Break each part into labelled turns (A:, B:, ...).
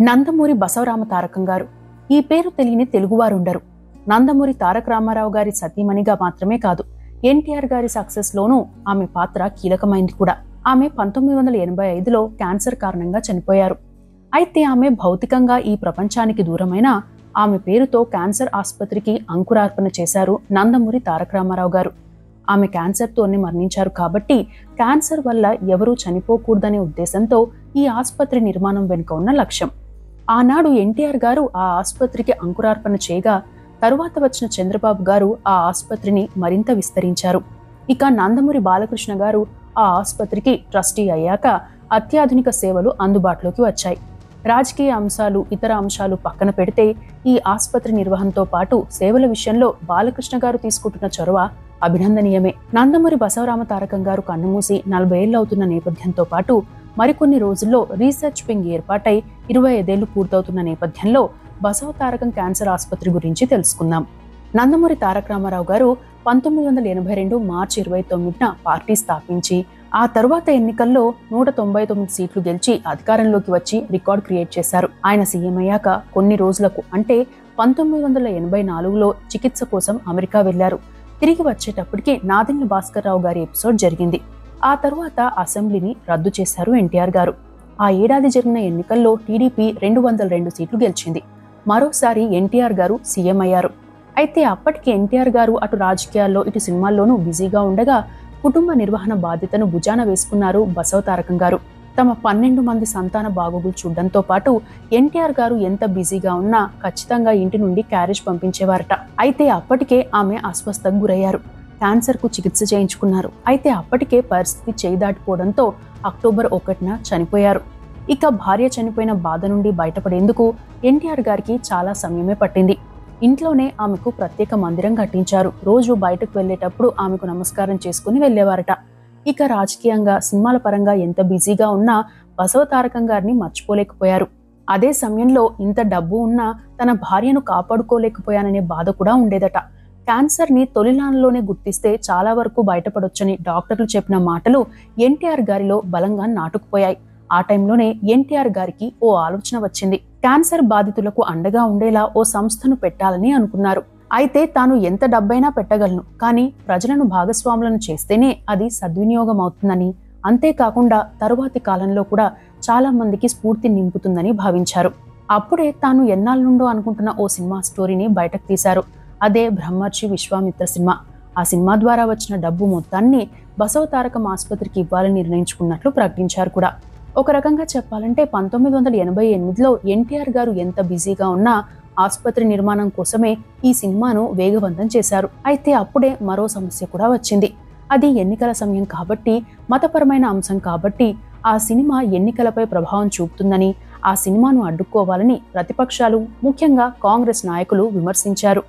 A: నందమూరి బసవరామ తారకం గారు. ఈ పేరు తెలియని తెలుగువారుండరు. నందమూరి తారక రామారావు గారి సతీమణిగా మాత్రమే కాదు, ఎన్టీఆర్ గారి సక్సెస్ లోనూ ఆమె పాత్ర కీలకమైంది కూడా. ఆమె 1985లో క్యాన్సర్ కారణంగా చనిపోయారు. అయితే ఆమె భౌతికంగా ఈ ప్రపంచానికి దూరమైన ఆమె పేరుతో క్యాన్సర్ ఆసుపత్రికి అంకురార్పణ చేశారు నందమూరి తారక రామారావు గారు. ఆమె క్యాన్సర్తోనే మరణించారు కాబట్టి క్యాన్సర్ వల్ల ఎవరూ చనిపోకూడదనే ఉద్దేశంతో ఈ ఆసుపత్రి నిర్మాణం వెనుక ఉన్న లక్ష్యం. ఆనాడు ఎన్టీఆర్ గారు ఆ ఆసుపత్రికి అంకురార్పణ చేయగా తరువాత వచ్చిన చంద్రబాబు గారు ఆ ఆసుపత్రిని మరింత విస్తరించారు. ఇక నందమూరి బాలకృష్ణ గారు ఆ ఆసుపత్రికి ట్రస్టీ అయ్యాక అత్యాధునిక సేవలు అందుబాటులోకి వచ్చాయి. రాజకీయ అంశాలు, ఇతర అంశాలు పక్కన పెడితే ఈ ఆసుపత్రి నిర్వహణతో పాటు సేవల విషయంలో బాలకృష్ణ గారు తీసుకుంటున్న చొరవ అభినందనీయమే. నందమూరి బసవరామ తారకం గారు కన్నుమూసి 40 ఏళ్లు అవుతున్న నేపథ్యంతో పాటు మరికొన్ని రోజుల్లో రీసెర్చ్ వింగ్ ఏర్పాటై 25 ఏళ్లు పూర్తవుతున్న నేపథ్యంలో బసవ తారకం క్యాన్సర్ ఆసుపత్రి గురించి తెలుసుకుందాం. నందమూరి తారక రామారావు గారు 1982 మార్చి 29న పార్టీ స్థాపించి ఆ తరువాత ఎన్నికల్లో 199 సీట్లు గెలిచి అధికారంలోకి వచ్చి రికార్డ్ క్రియేట్ చేశారు. ఆయన సీఎం అయ్యాక కొన్ని రోజులకు అంటే 1984లో చికిత్స కోసం అమెరికా వెళ్లారు. తిరిగి వచ్చేటప్పటికి నాదెండ్ల భాస్కర్ రావు గారి ఎపిసోడ్ జరిగింది. ఆ తరువాత అసెంబ్లీని రద్దు చేశారు ఎన్టీఆర్ గారు. ఆ ఏడాది జరిగిన ఎన్నికల్లో టీడీపీ 202 సీట్లు గెలిచింది. మరోసారి ఎన్టీఆర్ గారు సీఎం అయ్యారు. అయితే అప్పటికి ఎన్టీఆర్ గారు అటు రాజకీయాల్లో ఇటు సినిమాల్లోనూ బిజీగా ఉండగా కుటుంబ నిర్వహణ బాధ్యతను భుజాన వేసుకున్నారు బసవ తారకం గారు. తమ 12 మంది సంతాన బాగోగులు చూడడంతో పాటు ఎన్టీఆర్ గారు ఎంత బిజీగా ఉన్నా ఖచ్చితంగా ఇంటి నుండి క్యారేజ్ పంపించేవారట. అయితే అప్పటికే ఆమె అస్వస్థకు గురయ్యారు. క్యాన్సర్ కు చికిత్స చేయించుకున్నారు. అయితే అప్పటికే పరిస్థితి చేయి దాటిపోవడంతో అక్టోబర్ 1న చనిపోయారు. ఇక భార్య చనిపోయిన బాధ నుండి బయటపడేందుకు ఎన్టీఆర్ గారికి చాలా సమయమే పట్టింది. ఇంట్లోనే ఆమెకు ప్రత్యేక మందిరం కట్టించారు. రోజు బయటకు వెళ్లేటప్పుడు ఆమెకు నమస్కారం చేసుకుని వెళ్లేవారట. ఇక రాజకీయంగా, సినిమాల పరంగా ఎంత బిజీగా ఉన్నా బసవ తారకం గారిని మర్చిపోలేకపోయారు. అదే సమయంలో ఇంత డబ్బు ఉన్నా తన భార్యను కాపాడుకోలేకపోయాననే బాధ కూడా ఉండేదట. క్యాన్సర్ ని తొలినాళ్ళలోనే గుర్తిస్తే చాలా వరకు బయటపడొచ్చని డాక్టర్లు చెప్పిన మాటలు ఎన్టీఆర్ గారిలో బలంగా నాటుకుపోయాయి. ఆ టైంలోనే ఎన్టీఆర్ గారికి ఓ ఆలోచన వచ్చింది. క్యాన్సర్ బాధితులకు అండగా ఉండేలా ఓ సంస్థను పెట్టాలని అనుకున్నారు. అయితే తాను ఎంత డబ్బైనా పెట్టగలను, కానీ ప్రజలను భాగస్వాములను చేస్తేనే అది సద్వినియోగం అవుతుందని, అంతేకాకుండా తరువాతి కాలంలో కూడా చాలా మందికి స్ఫూర్తి నింపుతుందని భావించారు. అప్పుడే తాను ఎన్నాళ్ళ నుండో అనుకుంటున్న ఓ సినిమా స్టోరీని బయటకు తీశారు. అదే బ్రహ్మర్షి విశ్వామిత్ర సినిమా. ఆ సినిమా ద్వారా వచ్చిన డబ్బు మొత్తాన్ని బసవ తారకం ఆసుపత్రికి ఇవ్వాలని నిర్ణయించుకున్నట్లు ప్రకటించారు కూడా. ఒక రకంగా చెప్పాలంటే 1988లో ఎన్టీఆర్ గారు ఎంత బిజీగా ఉన్నా ఆసుపత్రి నిర్మాణం కోసమే ఈ సినిమాను వేగవంతం చేశారు. అయితే అప్పుడే మరో సమస్య కూడా వచ్చింది. అది ఎన్నికల సమయం కాబట్టి, మతపరమైన అంశం కాబట్టి ఆ సినిమా ఎన్నికలపై ప్రభావం చూపుతుందని, ఆ సినిమాను అడ్డుకోవాలని ప్రతిపక్షాలు, ముఖ్యంగా కాంగ్రెస్ నాయకులు విమర్శించారు.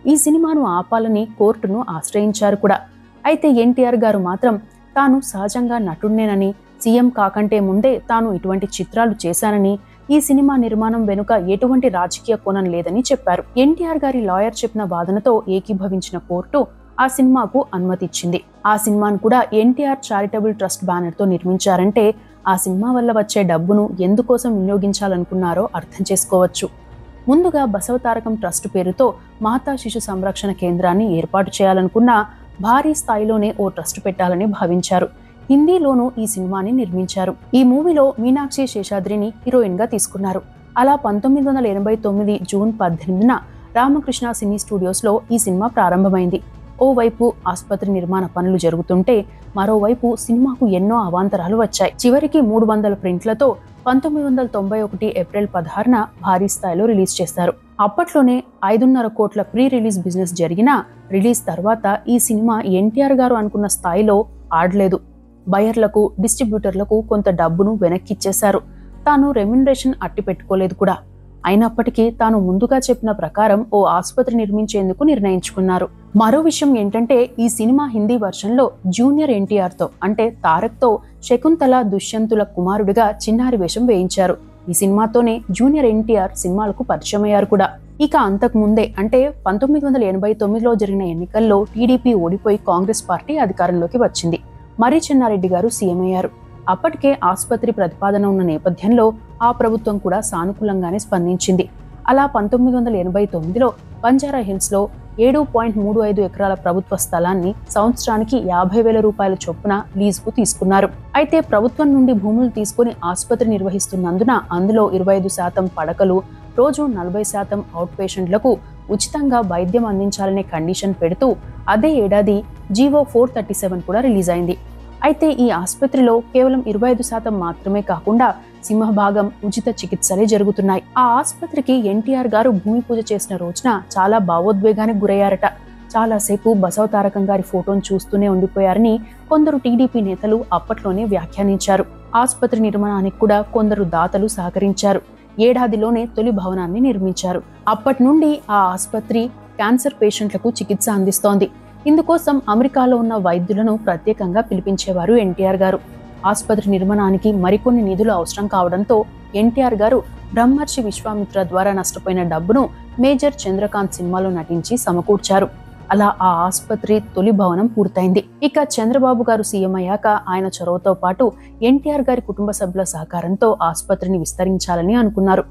A: ఈ సినిమాను ఆపాలని కోర్టును ఆశ్రయించారు కూడా. అయితే ఎన్టీఆర్ గారు మాత్రం తాను సహజంగా నటుడినేనని, సీఎం కాకంటే ముందే తాను ఇటువంటి చిత్రాలు చేశానని, ఈ సినిమా నిర్మాణం వెనుక ఎటువంటి రాజకీయ కోణం లేదని చెప్పారు. ఎన్టీఆర్ గారి లాయర్ చెప్పిన వాదనతో ఏకీభవించిన కోర్టు ఆ సినిమాకు అనుమతి ఇచ్చింది. ఆ సినిమాను కూడా ఎన్టీఆర్ చారిటబుల్ ట్రస్ట్ బ్యానర్ తో నిర్మించారంటే ఆ సినిమా వల్ల వచ్చే డబ్బును ఎందుకోసం వినియోగించాలనుకున్నారో అర్థం చేసుకోవచ్చు. ముందుగా బసవ తారకం ట్రస్ట్ పేరుతో మాతా శిశు సంరక్షణ కేంద్రాన్ని ఏర్పాటు చేయాలనుకున్నా భారీ స్థాయిలోనే ఓ ట్రస్ట్ పెట్టాలని భావించారు. హిందీలోనూ ఈ సినిమాని నిర్మించారు. ఈ మూవీలో మీనాక్షి శేషాద్రిని హీరోయిన్ గా తీసుకున్నారు. అలా 1989 జూన్ 18న రామకృష్ణ సినీ స్టూడియోస్ లో ఈ సినిమా ప్రారంభమైంది. ఓవైపు ఆసుపత్రి నిర్మాణ పనులు జరుగుతుంటే మరోవైపు సినిమాకు ఎన్నో అవాంతరాలు వచ్చాయి. చివరికి 300 ప్రింట్లతో 1991 ఏప్రిల్ 16న భారీ స్థాయిలో రిలీజ్ చేశారు. అప్పట్లోనే 5.5 కోట్ల ప్రీ రిలీజ్ బిజినెస్ జరిగినా రిలీజ్ తర్వాత ఈ సినిమా ఎన్టీఆర్ గారు అనుకున్న స్థాయిలో ఆడలేదు. బయర్లకు, డిస్ట్రిబ్యూటర్లకు కొంత డబ్బును వెనక్కిచ్చేశారు. తాను రెమ్యునరేషన్ అట్టి పెట్టుకోలేదు కూడా. అయినప్పటికీ తాను ముందుగా చెప్పిన ప్రకారం ఓ ఆసుపత్రి నిర్మించేందుకు నిర్ణయించుకున్నారు. మరో విషయం ఏంటంటే ఈ సినిమా హిందీ వర్షన్లో జూనియర్ ఎన్టీఆర్ తో అంటే తారక్ తో శకుంతల, దుష్యంతుల కుమారుడిగా చిన్నారి వేషం వేయించారు. ఈ సినిమాతోనే జూనియర్ ఎన్టీఆర్ సినిమాలకు పరిచయం అయ్యారు కూడా. ఇక అంతకు ముందే అంటే 1989లో జరిగిన ఎన్నికల్లో టీడీపీ ఓడిపోయి కాంగ్రెస్ పార్టీ అధికారంలోకి వచ్చింది. మర్రి చెన్నారెడ్డి గారు సీఎం అయ్యారు. అప్పటికే ఆసుపత్రి ప్రతిపాదన ఉన్న నేపథ్యంలో ఆ ప్రభుత్వం కూడా సానుకూలంగానే స్పందించింది. అలా 1989లో బంజారా హిల్స్లో 7.35 ఎకరాల ప్రభుత్వ స్థలాన్ని సంవత్సరానికి 50,000 రూపాయల చొప్పున లీజుకు తీసుకున్నారు. అయితే ప్రభుత్వం నుండి భూములు తీసుకుని ఆసుపత్రి నిర్వహిస్తున్నందున అందులో 25% పడకలు, రోజు 40% అవుట్ పేషెంట్లకు ఉచితంగా వైద్యం అందించాలనే కండిషన్ పెడుతూ అదే ఏడాది జీవో 437 కూడా రిలీజ్ అయింది. అయితే ఈ ఆసుపత్రిలో కేవలం 25% మాత్రమే కాకుండా సింహభాగం ఉచిత చికిత్సలే జరుగుతున్నాయి. ఆ ఆసుపత్రికి ఎన్టీఆర్ గారు భూమి పూజ చేసిన రోజున చాలా భావోద్వేగానికి గురయ్యారట. చాలాసేపు బసవతారకం గారి ఫోటోను చూస్తూనే ఉండిపోయారని కొందరు టీడీపీ నేతలు అప్పట్లోనే వ్యాఖ్యానించారు. ఆసుపత్రి నిర్మాణానికి కూడా కొందరు దాతలు సహకరించారు. ఏడాదిలోనే తొలి భవనాన్ని నిర్మించారు. అప్పటి నుండి ఆ ఆసుపత్రి క్యాన్సర్ పేషెంట్లకు చికిత్స అందిస్తోంది. ఇందుకోసం అమెరికాలో ఉన్న వైద్యులను ప్రత్యేకంగా పిలిపించేవారు ఎన్టీఆర్ గారు. ఆసుపత్రి నిర్మాణానికి మరికొన్ని నిధులు అవసరం కావడంతో ఎన్టీఆర్ గారు బ్రహ్మర్షి విశ్వామిత్ర ద్వారా నష్టపోయిన డబ్బును మేజర్ చంద్రకాంత్ సినిమాలో నటించి సమకూర్చారు. అలా ఆ ఆసుపత్రి తొలి భవనం పూర్తయింది. ఇక చంద్రబాబు గారు సీఎం అయ్యాక ఆయన చొరవతో పాటు ఎన్టీఆర్ గారి కుటుంబ సభ్యుల సహకారంతో ఆసుపత్రిని విస్తరించాలని అనుకున్నారు.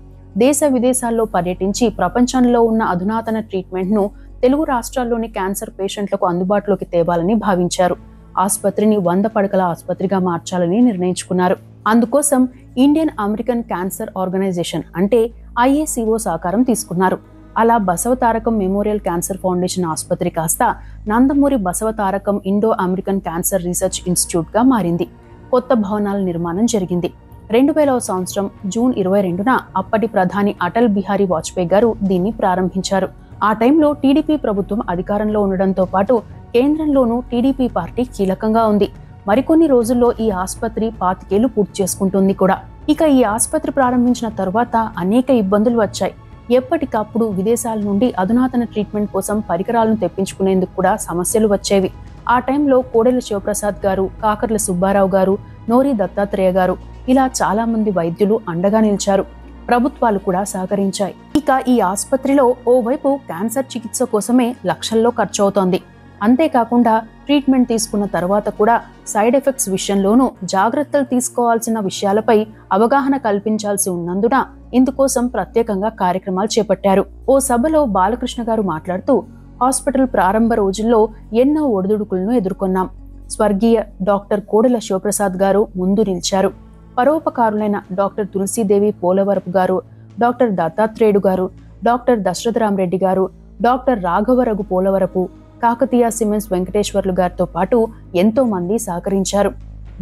A: దేశ విదేశాల్లో పర్యటించి ప్రపంచంలో ఉన్న అధునాతన ట్రీట్మెంట్ ను తెలుగు రాష్ట్రాల్లోని క్యాన్సర్ పేషెంట్లకు అందుబాటులోకి తేవాలని భావించారు. ఆసుపత్రిని 100 పడకల ఆసుపత్రిగా మార్చాలని నిర్ణయించుకున్నారు. అందుకోసం ఇండియన్ అమెరికన్ క్యాన్సర్ ఆర్గనైజేషన్ అంటే IACO సహకారం తీసుకున్నారు. అలా బసవతారకం మెమోరియల్ క్యాన్సర్ ఫౌండేషన్ ఆసుపత్రి కాస్త Nandamuri Basavatarakam Indo American cancer research institute గా మారింది. కొత్త భవనాల నిర్మాణం జరిగింది. 2000వ సంవత్సరం జూన్ 22న అప్పటి ప్రధాని అటల్ బిహారీ వాజ్పేయి గారు దీన్ని ప్రారంభించారు. ఆ టైంలో టీడీపీ ప్రభుత్వం అధికారంలో ఉండడంతో పాటు కేంద్రంలోనూ టీడీపీ పార్టీ కీలకంగా ఉంది. మరికొన్ని రోజుల్లో ఈ ఆసుపత్రి 25 ఏళ్లు పూర్తి చేసుకుంటుంది కూడా. ఇక ఈ ఆసుపత్రి ప్రారంభించిన తరువాత అనేక ఇబ్బందులు వచ్చాయి. ఎప్పటికప్పుడు విదేశాల నుండి అధునాతన ట్రీట్మెంట్ కోసం పరికరాలను తెప్పించుకునేందుకు కూడా సమస్యలు వచ్చేవి. ఆ టైంలో కోడెల శివప్రసాద్ గారు, కాకర్ల సుబ్బారావు గారు, నోరి దత్తాత్రేయ గారు ఇలా చాలా మంది వైద్యులు అండగా నిలిచారు. ప్రభుత్వాలు కూడా సహకరించాయి. ఇక ఈ ఆసుపత్రిలో ఓవైపు క్యాన్సర్ చికిత్స కోసమే లక్షల్లో ఖర్చు అవుతోంది. అంతేకాకుండా ట్రీట్మెంట్ తీసుకున్న తర్వాత కూడా సైడ్ ఎఫెక్ట్స్ విషయంలోనూ జాగ్రత్తలు తీసుకోవాల్సిన విషయాలపై అవగాహన కల్పించాల్సి ఉన్నందున ఇందుకోసం ప్రత్యేకంగా కార్యక్రమాలు చేపట్టారు. ఓ సభలో బాలకృష్ణ గారు మాట్లాడుతూ, హాస్పిటల్ ప్రారంభ రోజుల్లో ఎన్నో ఒడిదుడుకులను ఎదుర్కొన్నాం. స్వర్గీయ డాక్టర్ కోడెల శివప్రసాద్ గారు ముందు నిలిచారు. పరోపకారులైన డాక్టర్ తులసీదేవి పోలవరపు గారు, డాక్టర్ దత్తాత్రేయుడు గారు, డాక్టర్ దశరథరామరెడ్డి గారు, డాక్టర్ రాఘవరఘు పోలవరపు, కాకతీయ సిమెన్స్ వెంకటేశ్వర్లు గారితో పాటు ఎంతో మంది సహకరించారు.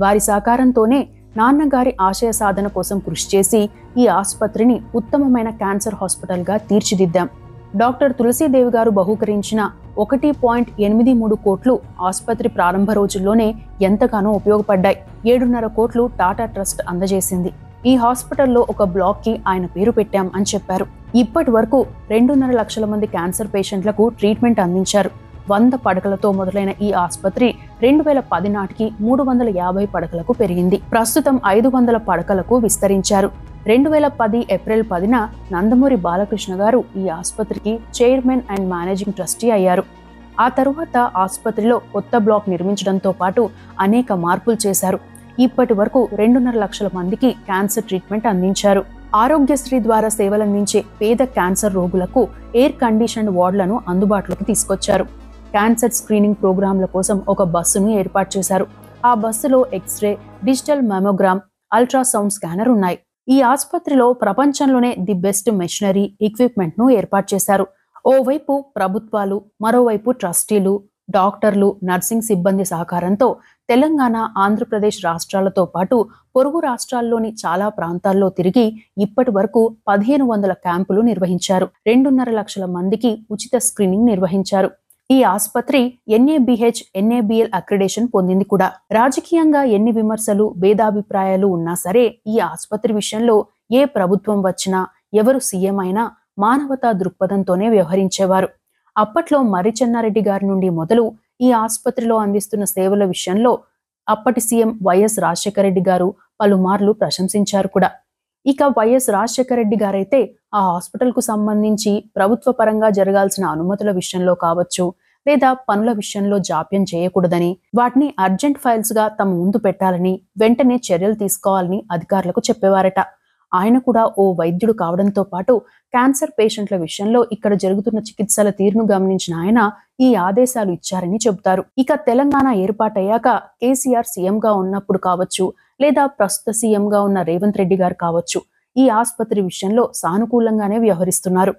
A: వారి సహకారంతోనే నాన్నగారి ఆశయ సాధన కోసం కృషి చేసి ఈ ఆసుపత్రిని ఉత్తమమైన క్యాన్సర్ హాస్పిటల్ గా తీర్చిదిద్దాం. డాక్టర్ తులసీదేవి గారు బహూకరించిన 1.83 కోట్లు ఆసుపత్రి ప్రారంభ రోజుల్లోనే ఎంతగానో ఉపయోగపడ్డాయి. 7.5 కోట్లు టాటా ట్రస్ట్ అందజేసింది. ఈ హాస్పిటల్లో ఒక బ్లాక్ కి ఆయన పేరు పెట్టాం అని చెప్పారు. ఇప్పటి వరకు 2.5 లక్షల మంది క్యాన్సర్ పేషెంట్లకు ట్రీట్మెంట్ అందించారు. 100 పడకలతో మొదలైన ఈ ఆసుపత్రి 2010 నాటికి 350 పడకలకు పెరిగింది. ప్రస్తుతం 500 పడకలకు విస్తరించారు. 2010 ఏప్రిల్ 10న నందమూరి బాలకృష్ణ గారు ఈ ఆసుపత్రికి చైర్మన్ అండ్ మేనేజింగ్ ట్రస్టీ అయ్యారు. ఆ తరువాత ఆసుపత్రిలో కొత్త బ్లాక్ నిర్మించడంతో పాటు అనేక మార్పులు చేశారు. ఇప్పటి వరకు 2.5 లక్షల మందికి క్యాన్సర్ ట్రీట్మెంట్ అందించారు. ఆరోగ్యశ్రీ ద్వారా సేవలందించే పేద క్యాన్సర్ రోగులకు ఎయిర్ కండిషన్డ్ వార్డులను అందుబాటులోకి తీసుకొచ్చారు. క్యాన్సర్ స్క్రీనింగ్ ప్రోగ్రాంల కోసం ఒక బస్సును ఏర్పాటు చేశారు. ఆ బస్సులో x-ray, digital mammogram, ultrasound scanner ఉన్నాయి. ఈ ఆసుపత్రిలో ప్రపంచంలోనే ది బెస్ట్ మెషినరీ, ఎక్విప్మెంట్ ను ఏర్పాటు చేశారు. ఓవైపు ప్రభుత్వాలు, మరోవైపు ట్రస్టీలు, డాక్టర్లు, నర్సింగ్ సిబ్బంది సహకారంతో తెలంగాణ, ఆంధ్రప్రదేశ్ రాష్ట్రాలతో పాటు పొరుగు రాష్ట్రాల్లోని చాలా ప్రాంతాల్లో తిరిగి ఇప్పటి వరకు 1500 క్యాంపులు నిర్వహించారు. 2.5 లక్షల మందికి ఉచిత స్క్రీనింగ్ నిర్వహించారు. ఈ ఆసుపత్రి NABH, NABL అక్రిడేషన్ పొందింది కూడా. రాజకీయంగా ఎన్ని విమర్శలు, భేదాభిప్రాయాలు ఉన్నా సరే ఈ ఆసుపత్రి విషయంలో ఏ ప్రభుత్వం వచ్చినా, ఎవరు సీఎం అయినా మానవతా దృక్పథంతోనే వ్యవహరించేవారు. అప్పట్లో మర్రి చెన్నారెడ్డి గారి నుండి మొదలు ఈ ఆసుపత్రిలో అందిస్తున్న సేవల విషయంలో అప్పటి సీఎం వైఎస్ రాజశేఖర రెడ్డి గారు పలుమార్లు ప్రశంసించారు కూడా. ఇక వైఎస్ రాజశేఖర రెడ్డి గారైతే ఆ హాస్పిటల్ కు సంబంధించి ప్రభుత్వ పరంగా జరగాల్సిన అనుమతుల విషయంలో కావచ్చు, లేదా పనుల విషయంలో జాప్యం చేయకూడదని, వాటిని అర్జెంట్ ఫైల్స్ గా తమ ముందు పెట్టాలని, వెంటనే చర్యలు తీసుకోవాలని అధికారులకు చెప్పేవారట. ఆయన కూడా ఓ వైద్యుడు కావడంతో పాటు క్యాన్సర్ పేషెంట్ల విషయంలో ఇక్కడ జరుగుతున్న చికిత్సల తీరును గమనించిన ఆయన ఈ ఆదేశాలు ఇచ్చారని చెబుతారు. ఇక తెలంగాణ ఏర్పాటయ్యాక కేసీఆర్ సీఎంగా ఉన్నప్పుడు కావచ్చు, లేదా ప్రస్తుత సీఎంగా ఉన్న రేవంత్ రెడ్డి గారు కావచ్చు, ఈ ఆసుపత్రి విషయంలో సానుకూలంగానే వ్యవహరిస్తున్నారు.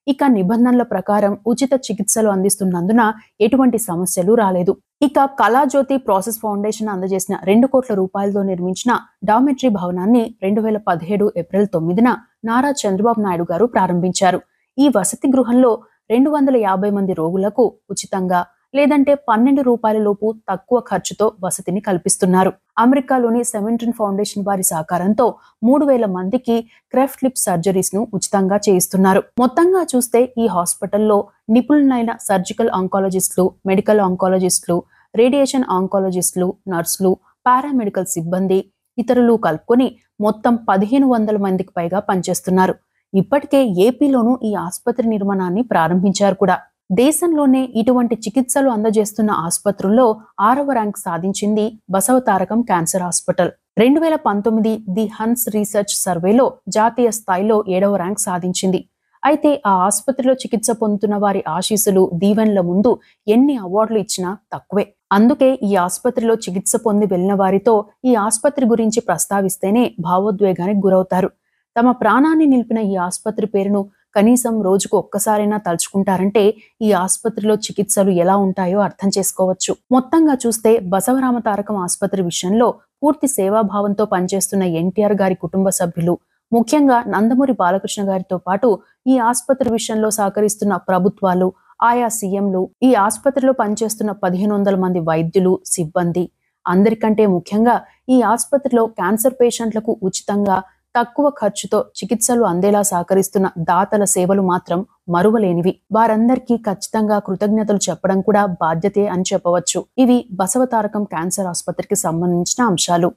A: ఇక నిబంధనల ప్రకారం ఉచిత చికిత్సలు అందిస్తున్నందున ఎటువంటి సమస్యలు రాలేదు. ఇక కళాజ్యోతి ప్రాసెస్ ఫౌండేషన్ అందజేసిన 2 కోట్ల రూపాయలతో నిర్మించిన డామెట్రీ భవనాన్ని 2017 ఏప్రిల్ 9న నారా చంద్రబాబు నాయుడు గారు ప్రారంభించారు. ఈ వసతి గృహంలో 250 మంది రోగులకు ఉచితంగా లేదంటే 12 రూపాయల లోపు తక్కువ ఖర్చుతో వసతిని కల్పిస్తున్నారు. అమెరికాలోని సెవెంట్రిన్ ఫౌండేషన్ వారి సహకారంతో 3000 మందికి క్రెఫ్ట్ లిప్ సర్జరీస్ ను ఉచితంగా చేయిస్తున్నారు. మొత్తంగా చూస్తే ఈ హాస్పిటల్లో నిపుణులైన సర్జికల్ ఆంకాలజిస్టులు, మెడికల్ ఆంకాలజిస్టులు, రేడియేషన్ ఆంకాలజిస్టులు, నర్సులు, పారామెడికల్ సిబ్బంది, ఇతరులు కలుపుకొని మొత్తం 1500 మందికి పైగా పనిచేస్తున్నారు. ఇప్పటికే ఏపీలోనూ ఈ ఆసుపత్రి నిర్మాణాన్ని ప్రారంభించారు కూడా. దేశంలోనే ఇటువంటి చికిత్సలు అందజేస్తున్న ఆసుపత్రుల్లో 6వ ర్యాంక్ సాధించింది Basavatarakam cancer hospital. 2019 the Hans research సర్వేలో జాతీయ స్థాయిలో 7వ ర్యాంక్ సాధించింది. అయితే ఆ ఆసుపత్రిలో చికిత్స పొందుతున్న వారి ఆశీస్సులు, దీవెనల ముందు ఎన్ని అవార్డులు ఇచ్చినా తక్కువే. అందుకే ఈ ఆసుపత్రిలో చికిత్స పొంది వెళ్లిన వారితో ఈ ఆసుపత్రి గురించి ప్రస్తావిస్తేనే భావోద్వేగానికి గురవుతారు. తమ ప్రాణాన్ని నిలిపిన ఈ ఆసుపత్రి పేరును కనీసం రోజుకు ఒక్కసారైనా తలుచుకుంటారంటే ఈ ఆసుపత్రిలో చికిత్సలు ఎలా ఉంటాయో అర్థం చేసుకోవచ్చు. మొత్తంగా చూస్తే బసవరామ తారకం ఆసుపత్రి విషయంలో పూర్తి సేవాభావంతో పనిచేస్తున్న ఎన్టీఆర్ గారి కుటుంబ సభ్యులు, ముఖ్యంగా నందమూరి బాలకృష్ణ గారితో పాటు ఈ ఆసుపత్రి విషయంలో సహకరిస్తున్న ప్రభుత్వాలు, ఆయా సీఎంలు, ఈ ఆసుపత్రిలో పనిచేస్తున్న 1500 మంది వైద్యులు, సిబ్బంది, అందరికంటే ముఖ్యంగా ఈ ఆసుపత్రిలో క్యాన్సర్ పేషెంట్లకు ఉచితంగా తక్కువ ఖర్చుతో చికిత్సలు అందేలా సహకరిస్తున్న దాతల సేవలు మాత్రం మరువలేనివి. వారందరికీ ఖచ్చితంగా కృతజ్ఞతలు చెప్పడం కూడా బాధ్యతే అని చెప్పవచ్చు. ఇవి బసవతారకం క్యాన్సర్ ఆసుపత్రికి సంబంధించిన అంశాలు.